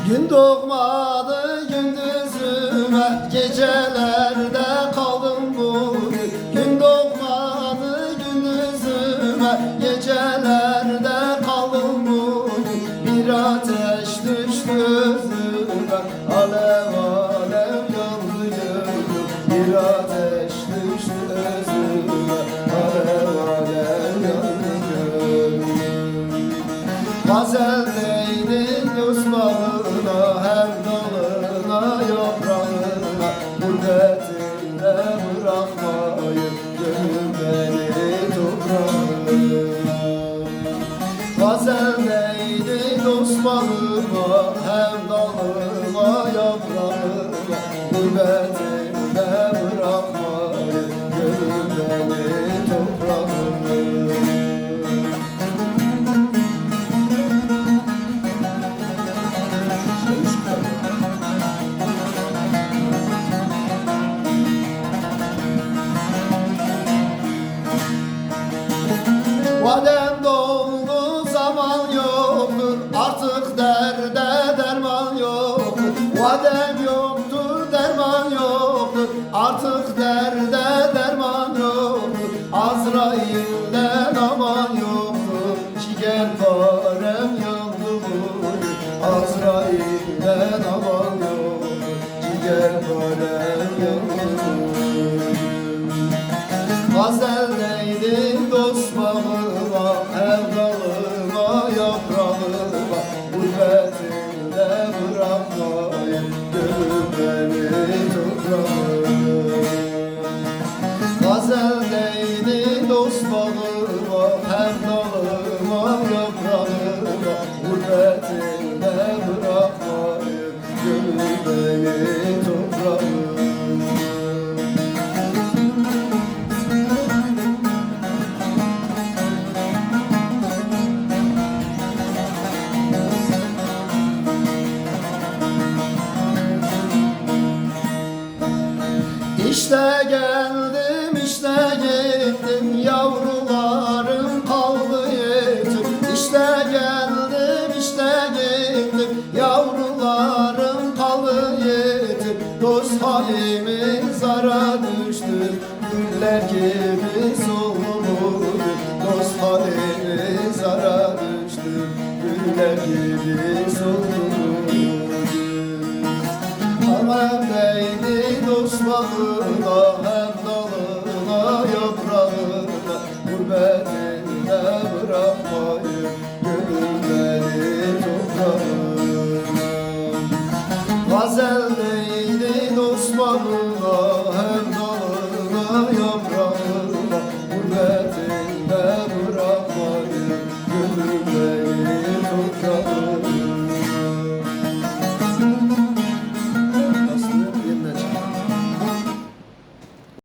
Gün doğmadı gündüzüme, gecelerde kaldım bugün. Gün doğmadı gündüzüme, gecelerde kaldım bugün. Bir ateş düştü özüme, alev alev yandı gönlüm. Bir ateş düştü özüme, alev alev yandı gönlüm. Gazel değdi göz bağına, hem dalına yaprağına. Gurbetinde bırakmayın gönlüm beni toprağına. Gazel değdi dost bağıma, hem dalına yaprağına. Gurbetinde bırakmayın gönlüm beni toprağına. Vadem doldu zaman yoktur, artık derde derman yoktur. Vadem yoktur, derman yoktur, artık derde derman yoktur. Azrail'den aman yoktur, ciğerparem yandı bugün. Azrail'den aman yoktur, ciğerparem yandı bugün. Gazel değdi dost bağıma, hem dalıma yaprağıma. Gurbetinde bırakmayın gönlüm beni toprağıma. Gazel değdi dost bağıma, hem dalıma yaprağıma. Gurbetinde bırakmayın gönlüm beni toprağıma. İşte geldim, işte gittim, yavrularım kaldı yetim. İşte geldim, işte gittim, yavrularım kaldı yetim. Dost halimiz zara düştü, güller gibi soldu. Dost halimiz zara düştü, güller gibi soldu. Hem değdi dost bağına, hem dalına yaprağına. Gurbetinde bırakmayın gönlüm beni toprağına. Gazel değdi dost bağına, hem dalına yaprağına.